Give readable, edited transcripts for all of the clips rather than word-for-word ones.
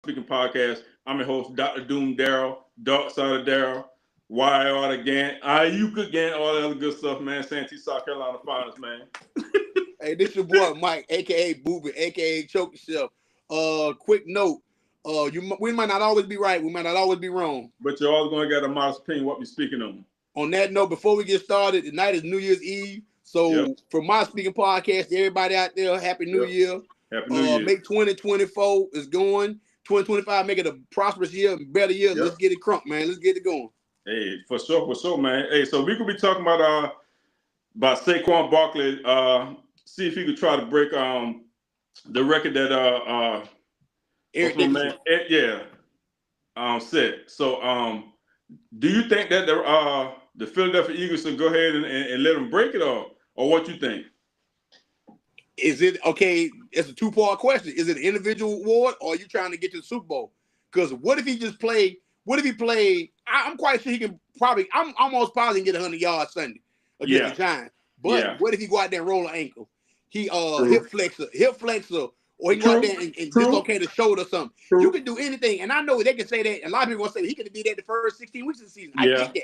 Speaking Podcast. I'm your host, Dr. Doom Daryl, Dark Side of Daryl, YR again, Ayuk again, all that other good stuff, man. Santee, South Carolina Finals, man. Hey, this your boy Mike, aka Boobie, aka Choke Yourself. Quick note. We might not always be right, we might not always be wrong. But you're always going to get a modest opinion what we're speaking on. On that note, before we get started, tonight is New Year's Eve. So for my speaking podcast, to everybody out there, Happy New Year. Happy New Year. Make 2024 is going. 2025, make it a prosperous year, better year. Let's get it crunk, man. Let's get it going. Hey, for sure, man. Hey, so we could be talking about Saquon Barkley. See if he could try to break the record that Eric Dickerson. set. So do you think that the Philadelphia Eagles should go ahead and let him break it, or what you think? Is it okay? It's a two-part question. Is it an individual award, or are you trying to get to the Super Bowl? Because what if he just played? What if he played? I'm quite sure he can probably. I'm almost positive he can get 100 yards Sunday against the Giants. But what if he go out there and roll an ankle? He hip flexor, or he go out there and dislocate a shoulder or something. True. You can do anything, and I know they can say that. A lot of people will say he could be that the first 16 weeks of the season. I get that,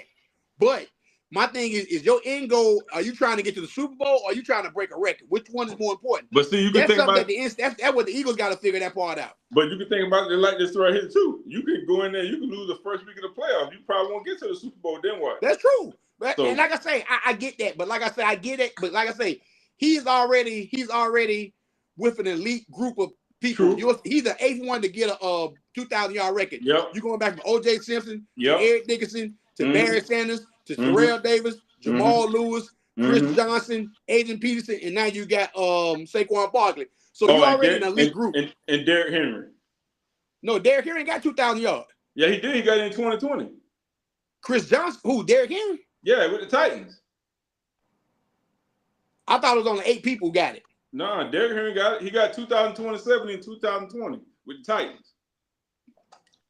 but my thing is your end goal. Are you trying to get to the Super Bowl, or are you trying to break a record? Which one is more important? But see, you can think about that's what the Eagles got to figure that part out. But you can think about it like this right here too. You can go in there, you can lose the first week of the playoffs. You probably won't get to the Super Bowl. Then what? That's true. And like I say, I get that. But like I say, I get it. But like I say, he's already with an elite group of people. He's the eighth one to get a 2,000-yard record. Yep. You're going back from O.J. Simpson to Eric Dickerson to Barry Sanders to Terrell Davis, Jamal Lewis, Chris Johnson, Adrian Peterson, and now you got Saquon Barkley. So you're already in an elite group. And Derrick Henry. No, Derrick Henry got 2,000 yards. Yeah, he did. He got it in 2020. Chris Johnson, who? Derrick Henry? Yeah, with the Titans. I thought it was only 8 people who got it. No, Derrick Henry got it. He got 2027 in 2020 with the Titans.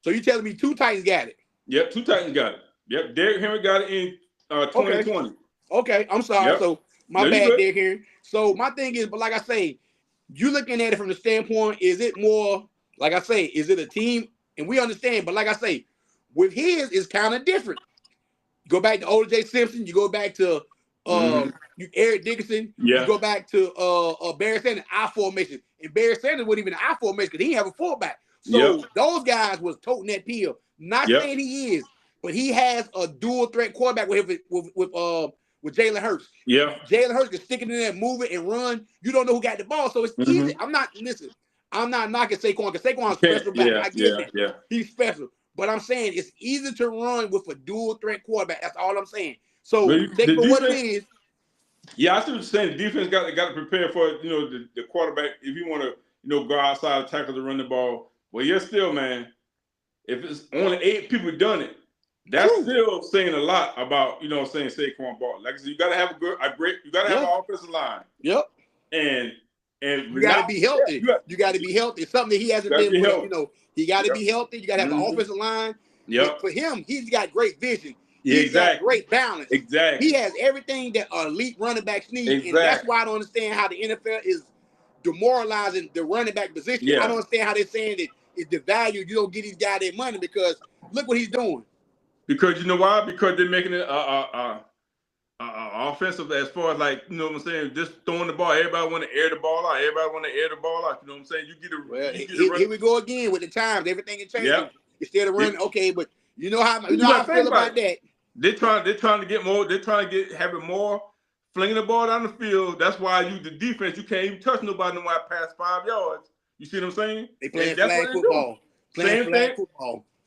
So you telling me 2 Titans got it? Yep, 2 Titans got it. Yep, Derrick Henry got it in 2020. Okay, I'm sorry. Yep. So my bad, Derrick Henry. So my thing is, but like I say, you looking at it from the standpoint, is it more, like I say, is it a team? And we understand, but like I say, with his, it's kind of different. You go back to O.J. Simpson, you go back to Eric Dickerson, you go back to Barry Sanders, I formation. And Barry Sanders wasn't even an I formation because he didn't have a fullback. So those guys was toting that pill. Not saying he is, but he has a dual threat quarterback with Jalen Hurts. Yeah. Jalen Hurts can stick it in there, move it, and run. You don't know who got the ball, so it's easy. I'm not knocking Saquon because Saquon's special back. I get that. Yeah. He's special. But I'm saying it's easy to run with a dual threat quarterback. That's all I'm saying. So take for what it is. Yeah, I see what you're saying. The defense got to prepare for the quarterback if you want to go outside of tackle to run the ball. Well, still, man. If it's only 8 people done it, that's still saying a lot about Saquon Barkley. Like I said, you got to have you got to have an offensive line. Yep. And you got to be healthy. You got to be healthy. It's something that he hasn't been. He got to be healthy. You got to have an offensive line. Yep. For him, he's got great vision. Yeah, He's got great balance. Exactly. He has everything that elite running backs need. Exactly. And that's why I don't understand how the NFL is demoralizing the running back position. Yeah. I don't understand how they're saying that it's the value. You don't get these guys their money because look what he's doing. Because you know why? Because they're making it offensive as far as like, you know what I'm saying, just throwing the ball. Everybody want to air the ball out. You know what I'm saying? Here we go again with the times. Everything is changing. Yep. Instead of running, okay, but you know how I feel about that. They're trying to get more. They're trying to have it more, flinging the ball down the field. That's why the defense, you can't even touch nobody no more past 5 yards. You see what I'm saying? They playing flag football. Same thing.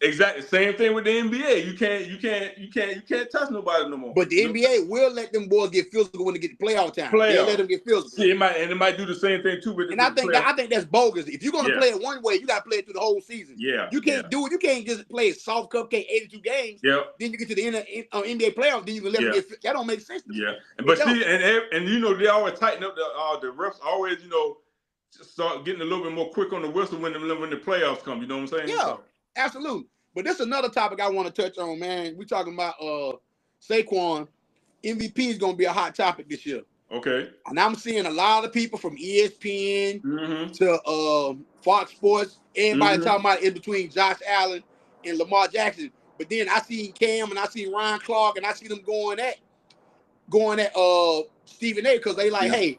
Exactly. Same thing with the NBA. You can't touch nobody no more. But the NBA will let them boys get physical when they get to playoff time. They'll let them get physical. See, it might do the same thing too. And I think that's bogus. If you're gonna play it one way, you gotta play it through the whole season. Yeah. You can't do it. You can't just play a soft cupcake 82 games. Yeah. Then you get to the NBA playoffs. Then you can let them get. That don't make sense to me. Yeah. But see, and they always tighten up the refs. Always start getting a little bit more quick on the whistle when the playoffs come. You know what I'm saying? Yeah. Absolutely. But this is another topic I want to touch on, man. We're talking about Saquon. MVP is going to be a hot topic this year. Okay. And I'm seeing a lot of people from ESPN Mm-hmm. to Fox Sports, everybody Mm-hmm. talking about in between Josh Allen and Lamar Jackson. But then I see Cam and I see Ryan Clark and I see them going at Stephen A. because they like, Yeah. hey,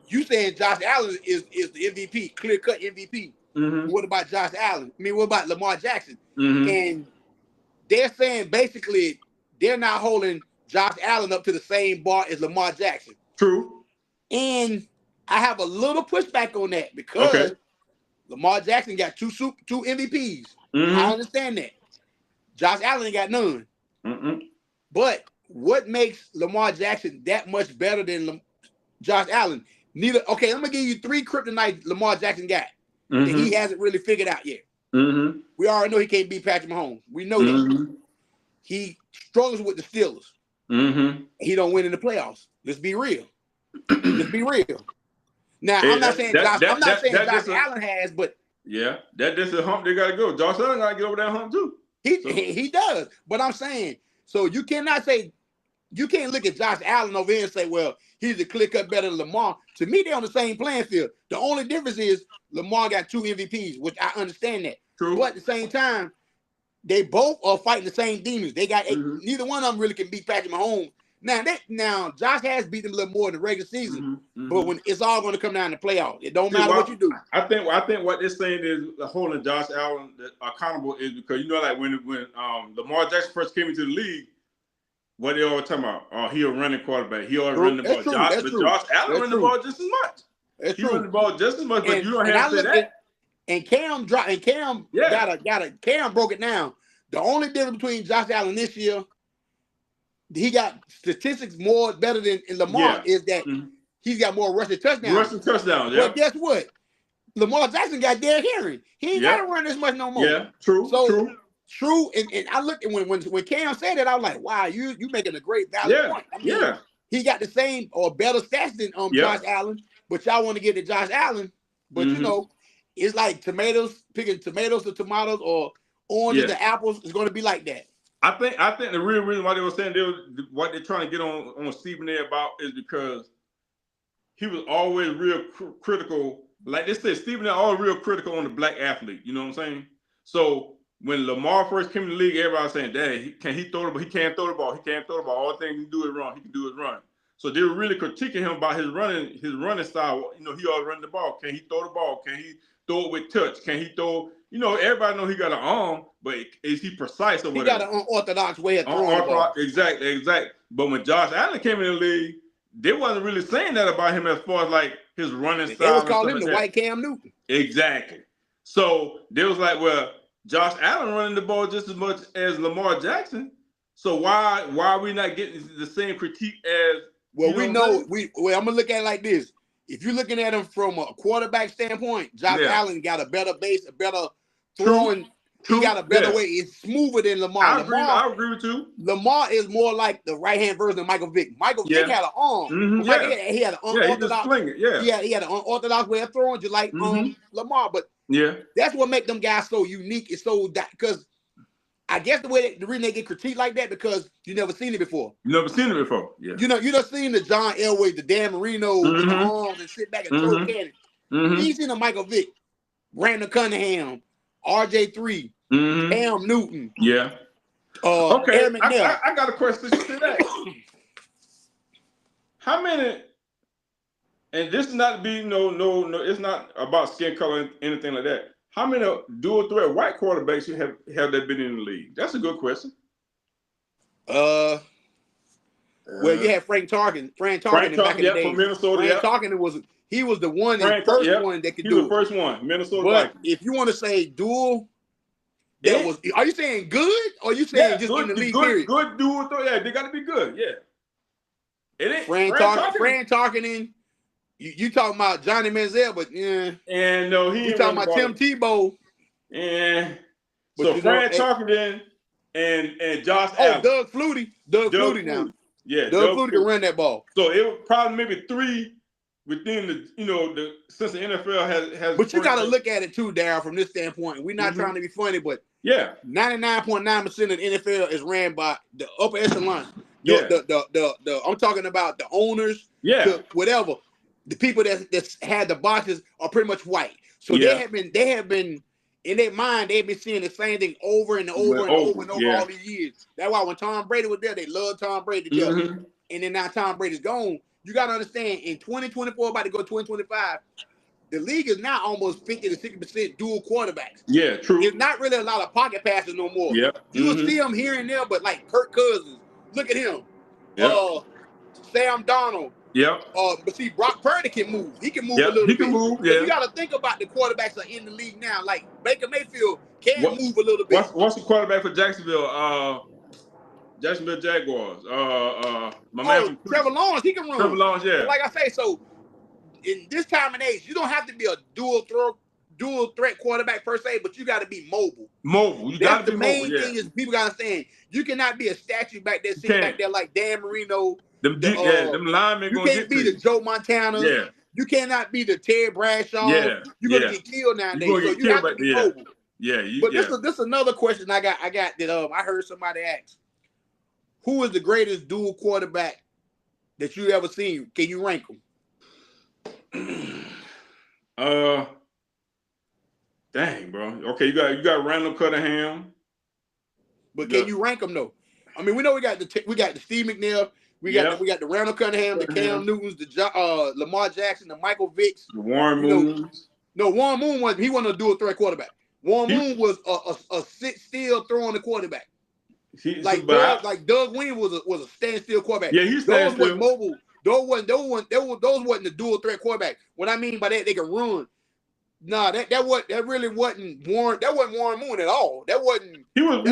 you saying Josh Allen is the MVP, clear-cut MVP. Mm-hmm. What about Josh Allen? I mean, what about Lamar Jackson? Mm-hmm. And they're saying basically they're not holding Josh Allen up to the same bar as Lamar Jackson. True. And I have a little pushback on that because Okay. Lamar Jackson got two MVPs. Mm-hmm. I understand that. Josh Allen ain't got none. Mm-mm. But what makes Lamar Jackson that much better than Josh Allen? Neither. Okay, I'm gonna give you 3 kryptonite Lamar Jackson got that he hasn't really figured out yet. Mm-hmm. We already know he can't beat Patrick Mahomes. We know Mm-hmm. that. He struggles with the Steelers. Mm-hmm. He don't win in the playoffs. Let's be real. Let's be real. Now, Hey, I'm not saying Josh Allen has, but yeah, that's a hump they gotta go. Josh Allen gotta get over that hump too. He does. But I'm saying, so you cannot say, you can't look at Josh Allen over here and say, well, he's a clear-cut better than Lamar. To me, they're on the same playing field. The only difference is Lamar got 2 MVPs, which I understand that. True. But at the same time, they both are fighting the same demons. They got neither one of them really can beat Patrick Mahomes. Now Josh has beat them a little more in the regular season, but when it's all going to come down to playoffs, it don't matter what you do. I think what they're saying is holding Josh Allen accountable is because like when Lamar Jackson first came into the league, what they always talking about? Oh, he a running quarterback. He always running the ball. Josh Allen run the ball just as much. He run the ball just as much, but you don't have to say that. And Cam Cam broke it down. The only difference between Josh Allen this year, he got statistics more better than Lamar is that he's got more rushing touchdowns. Rushing touchdowns, yeah. But guess what? Lamar Jackson got Derrick Henry. He ain't got to run as much no more. Yeah, true. And I looked at when Cam said that, I was like, wow, you making a great valid point. I mean, he got the same or better stats than Josh Allen, but y'all want to get to Josh Allen. But you know, it's like picking tomatoes to tomatoes or oranges to apples. It's going to be like that. I think the real reason why they were saying what they're trying to get on Stephen A. about is because he was always real critical. Like they said, Stephen A. always real critical on the black athlete. You know what I'm saying? So when Lamar first came in the league, everybody was saying, "Dad, can he throw the ball? He can't throw the ball. He can't throw the ball. All the things he can do is run. He can do is run." So they were really critiquing him about his running style. You know, he always run the ball. Can he throw the ball? Can he throw it with touch? Can he throw? You know, everybody know he got an arm, but is he precise or whatever? He got an unorthodox way of throwing the ball. Exactly. But when Josh Allen came in the league, they wasn't really saying that about him as far as like his running style. They was calling him the white Cam Newton. Exactly. So they was like, well, Josh Allen running the ball just as much as Lamar Jackson. So why are we not getting the same critique as? Well, we know I'm gonna look at it like this. If you're looking at him from a quarterback standpoint, Josh Allen got a better base, a better throwing. He got a better way. It's smoother than Lamar. I agree with you. Lamar is more like the right-hand version of Michael Vick. Michael Vick had an arm. He had an unorthodox. He had an unorthodox way of throwing, just like Lamar. But that's what makes them guys so unique. It's so that because I guess the reason they get critiqued like that because you never seen it before. You never seen it before. Yeah. You never seen the John Elway, the Dan Marino with the arms and sit back and throw cannon. You seen the Michael Vick, Brandon Cunningham, RJ3, Cam Newton. Yeah. Okay. I got a question to that. How many? And this is not to be no. It's not about skin color or anything like that. How many dual threat white quarterbacks have there been in the league? That's a good question. Well, you had Frank Tarkin. Frank Tarkin back in the day. From Minnesota. Frank Tarkin was the one, the first one that could do it. He was the first one, Minnesota. But if you want to say dual, are you saying good or are you saying just in the league period? Good dual threat. Yeah, they got to be good. Yeah. It ain't Frank Tarkin. You talking about Johnny Manziel, but and no, you talking about Tim Tebow. And so Frank Tarkin and Josh Allen. Doug Flutie. Doug Flutie now. Yeah, Doug Flutie can run that ball. So it was probably maybe 3 within the since the NFL has. But you got to look at it too, Darryl, from this standpoint. We're not trying to be funny, but 99.9% of the NFL is ran by the upper echelon. Yeah. I'm talking about the owners, Yeah. to whatever. The people that had the boxes are pretty much white. So Yeah. they have been in their mind, they've been seeing the same thing over and over and over and over Yeah. all these years. That's why when Tom Brady was there, they loved Tom Brady together. Mm-hmm. And then now Tom Brady's gone. You got to understand, in 2024, about to go 2025, the league is now almost 50 to 60% dual quarterbacks. Yeah, true. It's not really a lot of pocket passes no more. Yeah. You will see them here and there, but like Kirk Cousins, look at him. Yeah. Sam Donald. Yeah. But see, Brock Purdy can move. He can move Yeah, a little he bit. can move, So yeah. you got to think about the quarterbacks that are in the league now. Like Baker Mayfield can move a little bit. What's the quarterback for Jacksonville? Jacksonville Jaguars. My man from Trevor Lawrence, he can run. Trevor Lawrence, yeah. But like I say, so in this time and age, you don't have to be a dual threat quarterback per se, but you got to be mobile. You got to be mobile. That's the main thing is people got to understand. You cannot be a statue back there sitting back there like Dan Marino. Them linemen. You can't be the Joe Montana. Yeah. You cannot be the Ted Bradshaw. Yeah. You're gonna get killed nowadays. So you have to be mobile. Yeah. But this is another question I got that I heard somebody ask. Who is the greatest dual quarterback that you ever seen? Can you rank them? Dang, bro. Okay, you got Randall Cunningham. But can you rank them though? I mean, we know we got the Steve McNair, we got the Randall Cunningham, the Cam Newtons, the Lamar Jackson, the Michael Vicks, the Warren Moons. No, Warren Moon he wasn't a dual threat quarterback. Warren Moon was a sit still throwing the quarterback. Doug Wynn was a standstill quarterback. Yeah, he's standstill. Those wasn't mobile. Those wasn't the dual threat quarterback. What I mean by that, they can run. Nah, that really wasn't Warren. That wasn't Warren Moon at all. That wasn't. He was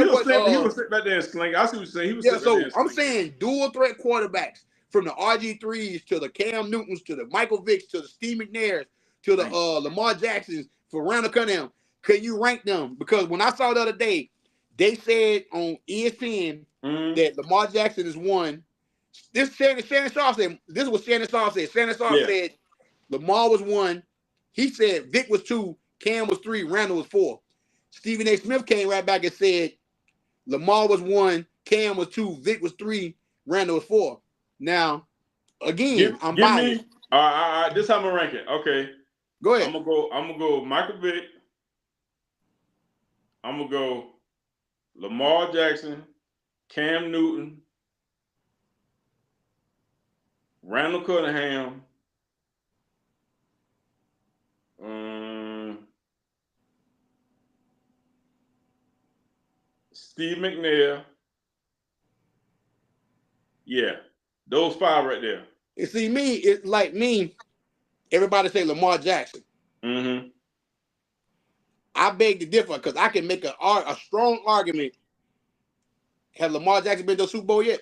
sitting back there and sling. I see what you're saying. So I'm saying dual threat quarterbacks from the RG3s to the Cam Newtons to the Michael Vicks to the Steve McNairs to the Lamar Jacksons for Randall Cunningham. Can you rank them? Because when I saw the other day, they said on ESPN that Lamar Jackson is one. This Shannon Sharp said. This is what Shannon Sharp said. Shannon Sharp said Lamar was one. He said Vic was 2, Cam was 3, Randall was 4. Stephen A. Smith came right back and said Lamar was 1, Cam was 2, Vic was 3, Randall was 4. Now, again, I'm biased. This is how I'm gonna rank it. Okay. Go ahead. I'm gonna go Michael Vick. I'm gonna go Lamar Jackson, Cam Newton, Randall Cunningham. Steve McNair. Yeah, those 5 right there. You see, it's like me. Everybody say Lamar Jackson. Mm-hmm. I beg to differ because I can make a strong argument. Has Lamar Jackson been to a Super Bowl yet?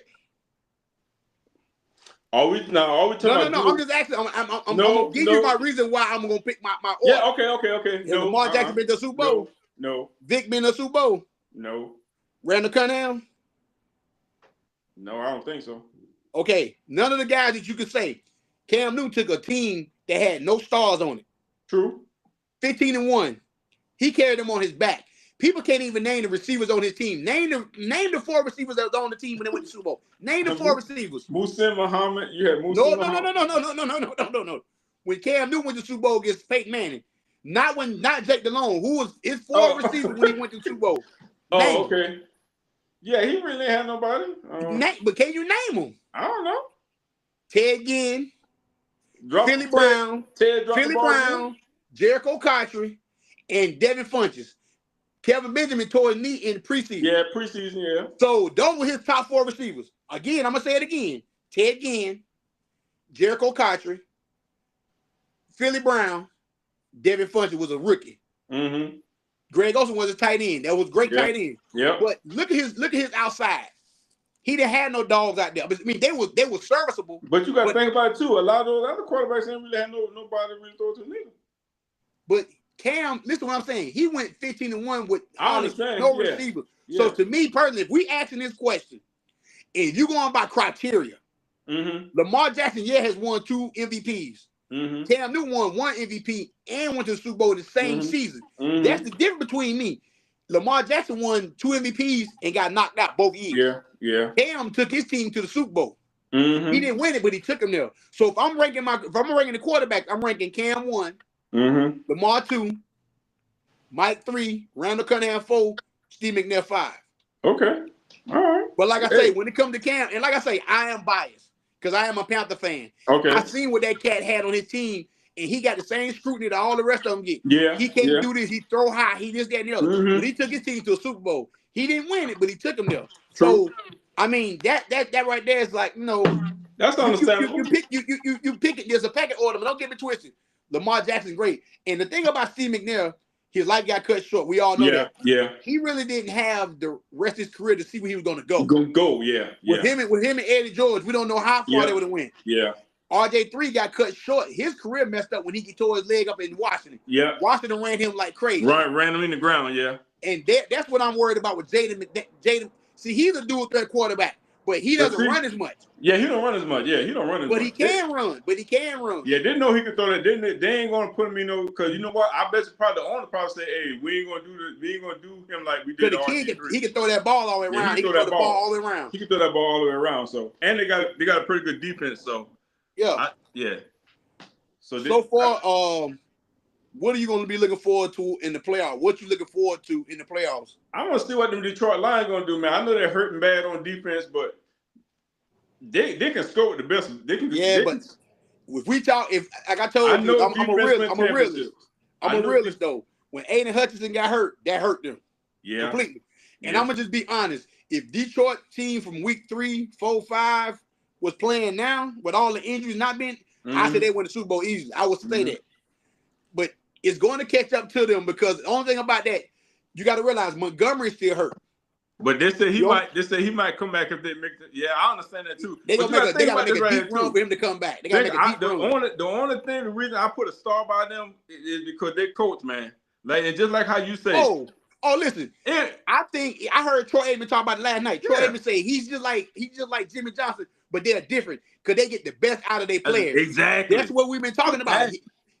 Are we talking about? No. I'm just asking. I'm gonna give you my reason why I'm gonna pick my order. Yeah. Okay. Has Lamar Jackson been to a Super Bowl? No. Vic been to a Super Bowl? No. Randall Cunningham? No, I don't think so. Okay, none of the guys that you could say. Cam Newton took a team that had no stars on it. True. 15-1. He carried them on his back. People can't even name the receivers on his team. Name the 4 receivers that was on the team when they went to the Super Bowl. Name the 4 receivers. Muhsin Muhammad. You had Muhsin Muhammad. No. When Cam Newton went to the Super Bowl against Peyton Manning, not Jake Delhomme, who was his 4 receivers when he went to the Super Bowl. Okay. Yeah, he really didn't have nobody. But can you name them? I don't know. Ted Ginn, Philly Brown, Jericho Cotchery, and Devin Funchess. Kevin Benjamin tore his knee in preseason. Yeah, preseason, yeah. So those were his top 4 receivers. Again, I'm going to say it again. Ted Ginn, Jericho Cotchery, Philly Brown, Devin Funchess was a rookie. Mm-hmm. Greg Olsen was a tight end. That was great tight end. Yeah. But look at his outside. He didn't have no dogs out there. I mean, they were serviceable. But you got to think about it too. A lot of those other quarterbacks didn't really have nobody really throw to neither. But Cam, listen to what I'm saying. He went 15-1 with no receivers. Yeah. So to me personally, if we asking this question, and you going by criteria, Lamar Jackson has won 2 MVPs. Cam Newton won 1 MVP and went to the Super Bowl the same season. That's the difference between me. Lamar Jackson won 2 MVPs and got knocked out both years. Yeah. Cam took his team to the Super Bowl. Mm-hmm. He didn't win it, but he took him there. So if I'm ranking the quarterback, I'm ranking Cam 1, Lamar 2, Mike 3, Randall Cunningham 4, Steve McNair 5. Okay. All right. But like I say, when it comes to Cam, and like I say, I am biased because I am a Panther fan. Okay. I seen what that cat had on his team, and he got the same scrutiny that all the rest of them get. Yeah. He can't do this. He throw high. He this, that, and the other. Mm-hmm. But he took his team to a Super Bowl. He didn't win it, but he took them there. True. So I mean, that right there is like, that's understandable. You pick it. There's a packet order, but don't get me twisted. Lamar Jackson's great. And the thing about Steve McNair, his life got cut short. We all know that. Yeah. He really didn't have the rest of his career to see where he was going to go. Yeah. With him and Eddie George, we don't know how far they would have went. Yeah. RJ3 got cut short. His career messed up when he tore his leg up in Washington. Yeah. Washington ran him like crazy. Ran him in the ground, yeah. And that's what I'm worried about with Jaden. See, he's a dual threat quarterback, but he doesn't run as much. Yeah, he don't run as much. Yeah, he don't run as much. But he can run. Yeah, didn't know he could throw that. They ain't gonna put him, because you know what? I bet you probably the owner probably say, hey, we ain't gonna do this. We ain't gonna do him like we did. He can throw that ball all the way around. He can throw the ball all the way around. He can throw that ball all the way around. So, and they got a pretty good defense. So yeah. So far, what are you going to be looking forward to in the playoffs? What you looking forward to in the playoffs? I want to see what them Detroit Lions going to do, man. I know they're hurting bad on defense, but they can score with the best. But if we talk, like I told you, I'm a realist. I'm a realist though. When Aiden Hutchinson got hurt, that hurt them. Yeah, completely. And I'm gonna just be honest. If Detroit team from week 3, 4, 5 was playing now with all the injuries not being, I said they win the Super Bowl easily. I would say that, but it's going to catch up to them because the only thing about that, you got to realize Montgomery's still hurt. But they say he might come back if they make it. Yeah, I understand that too. They got to make a deep run for him to come back. They got to make a deep run. The reason I put a star by them is because they coach, man. Like, and just like how you say. Oh, listen. I think I heard Troy Aikman talk about it last night. Troy Aikman say he's just like Jimmy Johnson, but they're different because they get the best out of their players. Exactly. That's what we've been talking about.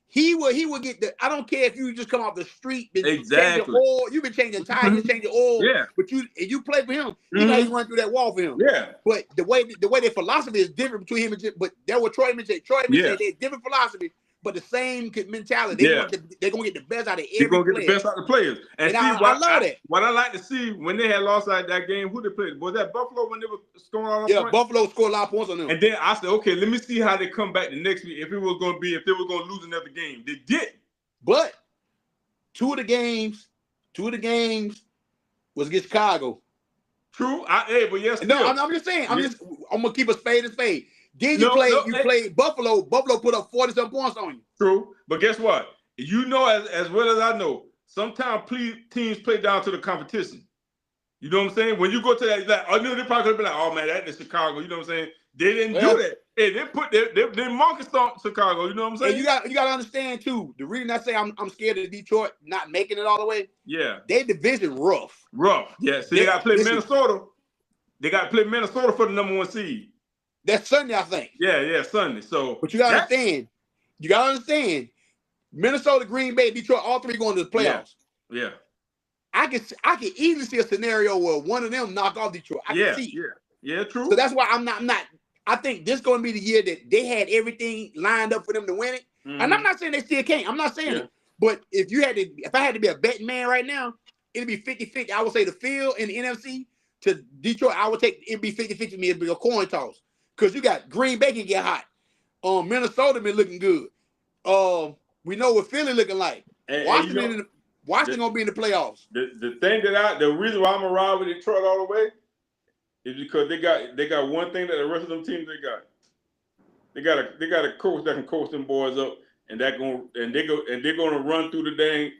He will get the. I don't care if you just come off the street, changing oil. You've been changing tires, changing oil. But you play for him. You know, you run through that wall for him. Yeah. But the way their philosophy is different between him and Jim. But that's what Troy Aikman said. Troy Aikman said they're different philosophy, but the same mentality. They're gonna get the best out of every player. They're gonna get the best out of the players. And see, I love that. What I like to see when they had lost that game, who they played? Was that Buffalo when they were scoring all points? Buffalo scored a lot of points on them. And then I said, okay, let me see how they come back the next week if they were gonna lose another game. They did. But two of the games was against Chicago. True. But yes. No, I'm just saying. I'm gonna keep a spade a spade. Then you played Buffalo. Buffalo put up 40-some points on you. True. But guess what? You know as well as I know, sometimes teams play down to the competition. You know what I'm saying? When you go to that, I knew they probably could be like, oh man, that's Chicago. You know what I'm saying? They didn't do that. Hey, they monkey stomped Chicago. You know what I'm saying? And you got to understand too. The reason I say I'm scared of Detroit not making it all the way. Yeah. Their division rough. Yeah. So they got to play Minnesota. They got to play Minnesota for the #1 seed. That's Sunday, I think. Yeah, Sunday. So, but you got to understand. You got to understand. Minnesota, Green Bay, Detroit, all three going to the playoffs. Yeah. I can easily see a scenario where one of them knock off Detroit. I can see. Yeah, true. So that's why I'm not. I think this is going to be the year that they had everything lined up for them to win it. And I'm not saying they still can't. I'm not saying it. But if I had to be a betting man right now, it'd be 50-50. I would say the field in the NFC to Detroit, it'd be 50-50 me. It'd be a coin toss. Because you got Green Bay can get hot. Minnesota been looking good. We know what Philly looking like. Washington gonna be in the playoffs. The reason why I'm gonna ride with Detroit all the way is because they got one thing that the rest of them teams they got. They got a coach that can coach them boys up, and they're gonna run through the dang.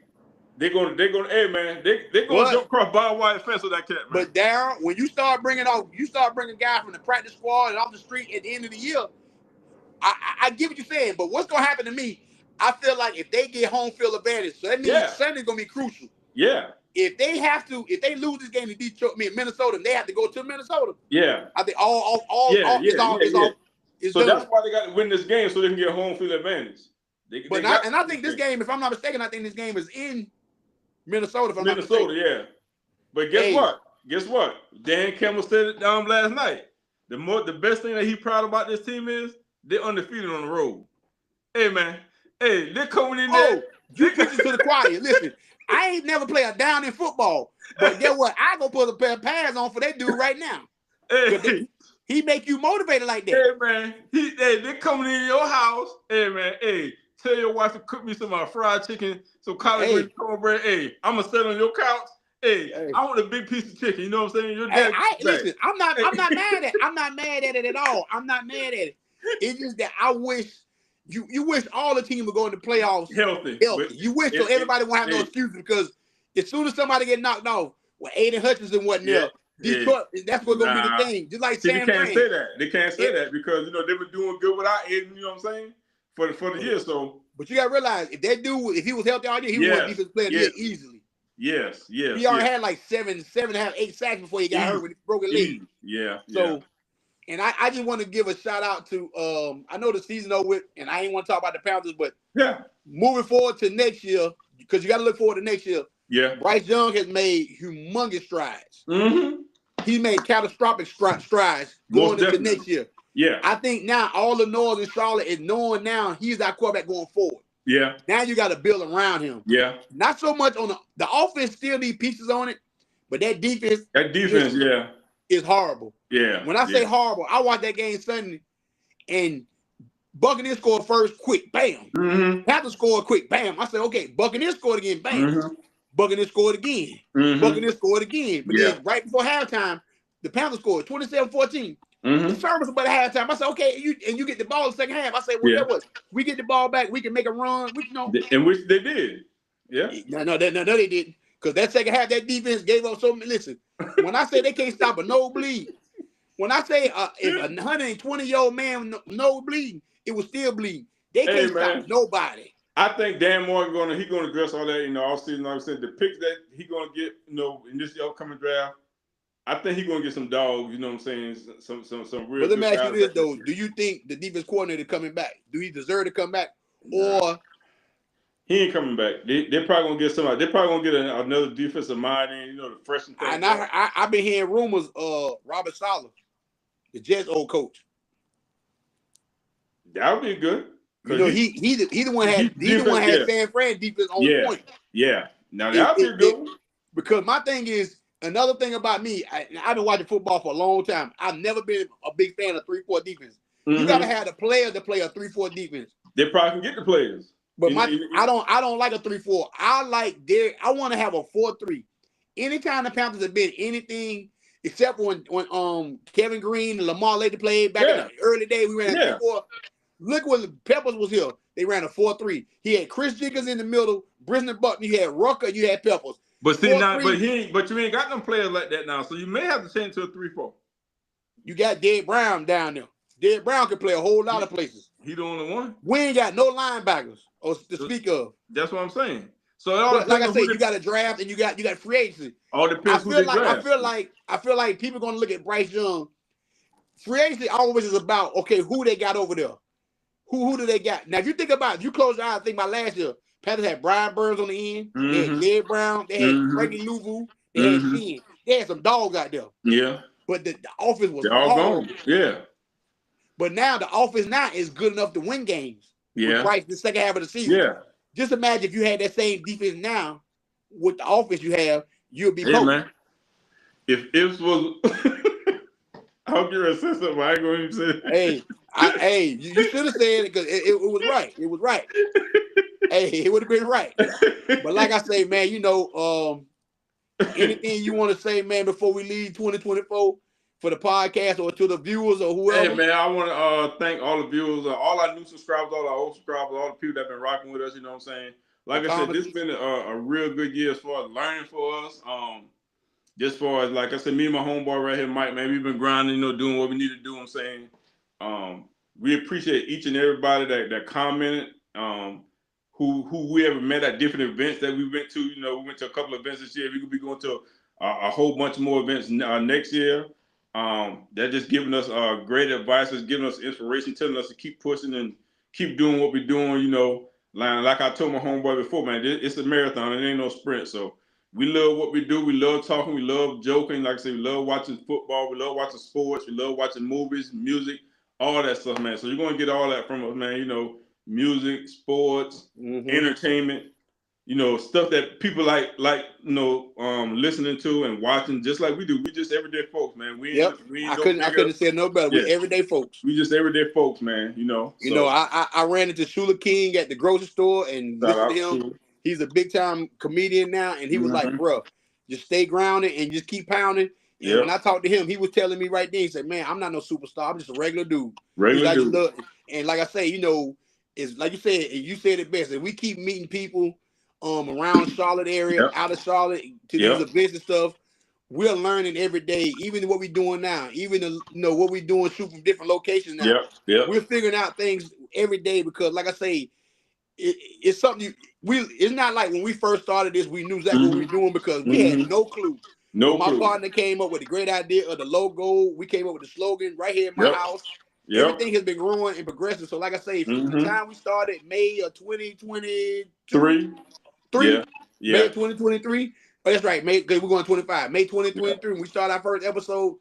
They're gonna hey man, they're gonna jump across barbed wire fence with that cat, man. But Darryl, when you start bringing guys from the practice squad and off the street at the end of the year, I get what you're saying. But what's gonna happen to me? I feel like if they get home field advantage, so that means Sunday's gonna be crucial. Yeah. If they lose this game to Detroit, Minnesota, they have to go to Minnesota. Yeah. I think so that's why they got to win this game so they can get home field advantage. I think this game, if I'm not mistaken, I think this game is in Minnesota. But guess what? Guess what? Dan Campbell said it last night. The best thing that he proud about this team is they're undefeated on the road. Hey man, hey, they're coming in there. You preaching to the choir. Listen, I ain't never played a down in football, but guess what? I go put a pair of pads on for that dude right now. Hey, he make you motivated like that. Hey man, they coming in your house. Hey man, hey, tell your wife to cook me some fried chicken, some collard green cornbread. Hey, I'm gonna sit on your couch. Hey, I want a big piece of chicken. You know what I'm saying? Your dad. Listen, I'm not mad at. I'm not mad at it at all. I'm not mad at it. It's just that I wish you wish all the teams would go into playoffs healthy. You wish so everybody won't have no excuses, because as soon as somebody get knocked off, well, Aiden Hutchinson wasn't there. Detroit, that's what's gonna be the thing. Just like San Fran. They can't say that. They can't say that because they were doing good without Aiden. You know what I'm saying? For the year. So, but you gotta realize if that dude, if he was healthy all year, he would defensive player easily. Yes. He already had like 7.5, 8 sacks before he got hurt with his broken leg. So, and I just want to give a shout out to I know the season over with, and I ain't want to talk about the Panthers, but moving forward to next year, because you got to look forward to next year. Yeah, Bryce Young has made humongous strides. Mm-hmm. He made catastrophic strides going into next year. Yeah, I think now all the noise in Charlotte is knowing now he's our quarterback going forward. Yeah. Now you got to build around him. Yeah. Not so much on the offense still need pieces on it, but that defense. Is horrible. Yeah. When I say horrible, I watched that game Sunday, and Buccaneers scored first, quick, bam. Mm-hmm. Panthers scored quick, bam. I said, okay, Buccaneers scored again, bam. Mm-hmm. Buccaneers scored again. Mm-hmm. Buccaneers scored again. But then right before halftime, the Panthers scored 27-14. Mm-hmm. The service about halftime. I said, okay, you get the ball in the second half. I said, well, that was we get the ball back, we can make a run. In which they did. Yeah. No, they didn't. Because that second half, that defense gave up so many. Listen, when I say they can't stop a nosebleed, when I say if a 120-year-old man no bleeding, it was still bleeding. They can't stop nobody. I think Dan Moore gonna address all that all season. Like I said, the picks that he gonna get, in this upcoming draft, I think he's gonna get some dogs. You know what I'm saying? Some real. But let me ask you this though: do you think the defense coordinator coming back? Do he deserve to come back, or he ain't coming back? They're probably gonna get somebody. They're probably gonna get another defensive mind in. The fresh and thing. And I've been hearing rumors. Robert Saleh, the Jets' old coach. That would be good. He the one had San Fran defense on point. Yeah. Now that would be good. Because my thing is, another thing about me, I've been watching football for a long time. I've never been a big fan of 3-4 defense. Mm-hmm. You gotta have the players to play a 3-4 defense. They probably can get the players. But I don't like a 3-4. I want to have a 4-3. Anytime the Panthers have been anything except when Kevin Green and Lamar later played back in the early days, we ran a 3-4. Look when Peppers was here. They ran a 4-3. He had Chris Jenkins in the middle, Briston Buckner, you had Rucker, you had Peppers. But see now, but you ain't got them players like that now. So you may have to change to a 3-4. You got Derek Brown down there. Derek Brown can play a whole lot of places. He the only one. We ain't got no linebackers to speak of. That's what I'm saying. So like I said, you got a draft and you got free agency. All depends who they draft. I feel like people gonna look at Bryce Young. Free agency always is about who they got over there. Who do they got? Now, if you close your eyes, think about last year. Panthers had Brian Burns on the end. Mm-hmm. They had Derek Brown. They had Frankie Louvu. They had Sheen. They had some dogs out there. Yeah. But the offense was all gone. Yeah. But now the offense now is good enough to win games. Yeah. Right, the second half of the season. Yeah. Just imagine if you had that same defense now with the offense you have, you'll be man. If it was I'll give you a sense of I ain't going to say you should have said it because it was right. It was right. It would have been right. But like I say, man, anything you want to say, man, before we leave 2024 for the podcast or to the viewers or whoever? Hey, man, I want to thank all the viewers, all our new subscribers, all our old subscribers, all the people that have been rocking with us, you know what I'm saying? Like I said, this has been a real good year as far as learning for us. Just far as, like I said, me and my homeboy right here, Mike, man, we've been grinding, doing what we need to do, I'm saying. We appreciate each and everybody that commented, who we ever met at different events that we went to. We went to a couple of events this year. We could be going to a whole bunch more events next year. They're just giving us great advice, giving us inspiration, telling us to keep pushing and keep doing what we're doing. Like I told my homeboy before, man, it's a marathon. It ain't no sprint. So We love what we do. We love talking. We love joking. Like I said, we love watching football. We love watching sports. We love watching movies, music, all that stuff, man. So you're gonna get all that from us, man. You know, music, sports, entertainment. You know, stuff that people like listening to and watching, just like we do. We just everyday folks, man. I couldn't have said no better. We're everyday folks. We just everyday folks, man. You know. I ran into Shula King at the grocery store and listened to him. He's a big time comedian now, and he was like, "Bro, just stay grounded and just keep pounding." And when I talked to him, he was telling me right then, he said, "Man, I'm not no superstar. I'm just a regular dude." And like I say, you know, it's like you said, and you said it best. If we keep meeting people around Charlotte area, out of Charlotte, to do the business stuff, we're learning every day, even what we're doing now, even what we're doing, shoot from different locations now. We're figuring out things every day because, like I say, it's something it's not like when we first started this, we knew exactly what we were doing because we had no clue. My partner came up with a great idea of the logo. We came up with the slogan right here in my house. Everything has been growing and progressing. So, like I say, from the time we started, May of 2023. May of 2023. Oh, that's right. May, because we're going 25. May 2023. When we started our first episode,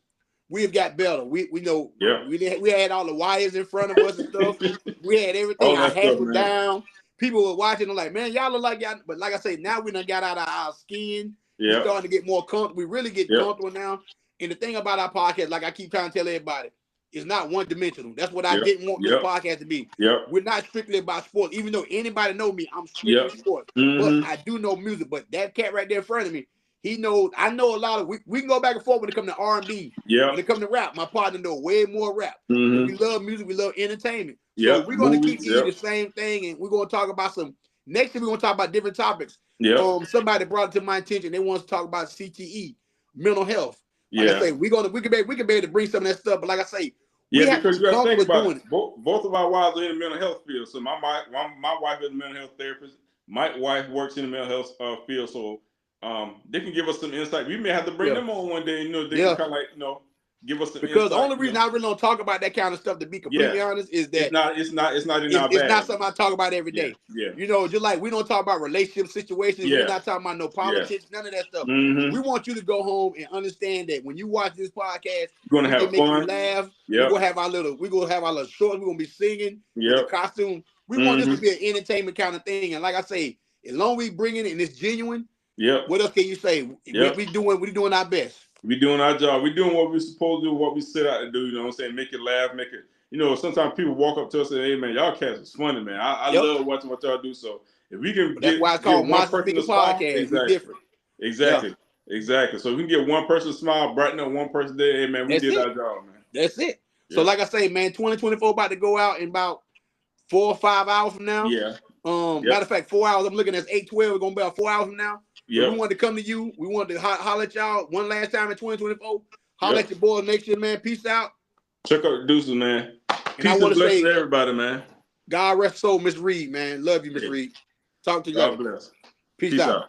we have got better. We know. We had all the wires in front of us and stuff. We had everything. Our hats were down. People were watching. They're like, "Man, y'all look like y'all." But like I say, now we done got out of our skin. We're starting to get more comfortable. We really get comfortable now. And the thing about our podcast, like I keep trying to tell everybody, it's not one dimensional. That's what I didn't want this podcast to be. We're not strictly about sports. Even though anybody know me, I'm strictly sports. But I do know music. But that cat right there in front of me, he knows. I know a lot of. We can go back and forth when it comes to R&B. When it comes to rap, my partner know way more rap. We love music. We love entertainment. So we're going to keep eating the same thing, and we're going to talk about some. Next thing we're going to talk about different topics. Somebody brought it to my attention. They want to talk about CTE, mental health. Like I say, we can be able to bring some of that stuff. But like I say, because you got to think about it. Both of our wives are in the mental health field. So my wife is a mental health therapist. My wife works in the mental health field. So they can give us some insight. We may have to bring them on one day. You know, they can kind of like give us some because insight, the only reason I really don't talk about that kind of stuff, to be completely honest, is that it's not in our bag. It's not something I talk about every day. You know, just like we don't talk about relationship situations. We're not talking about no politics, none of that stuff. We want you to go home and understand that when you watch this podcast, we're gonna have fun, make you laugh. We're gonna have our little shorts. We're gonna be singing with the costume. We want this to be an entertainment kind of thing. And like I say, as long as we bring it and it's genuine, what else can you say? We're doing our best. We're doing our job. We're doing what we're supposed to do, what we set out to do. You know what I'm saying? Make it laugh, make it. You know, sometimes people walk up to us and say, "Hey, man, y'all cats is funny, man. I love watching what y'all do." So if we can that's why it's called Monster Speaker Podcast. We're different. Exactly. So if we can get one person smile, brighten up one person's day, hey, man, we did our job, man. That's it. So like I say, man, 2024 about to go out in about 4 or 5 hours from now. Matter of fact, 4 hours. I'm looking at 8:12. We're gonna be about 4 hours from now. We wanted to come to you. We wanted to holler at y'all one last time in 2024. Holler at your boys next year, man. Peace out. Check out the deuces, man. Peace and blessings to everybody, man. God rest soul, Miss Reed, man. Love you, Miss Reed. Talk to you. God bless. Peace out.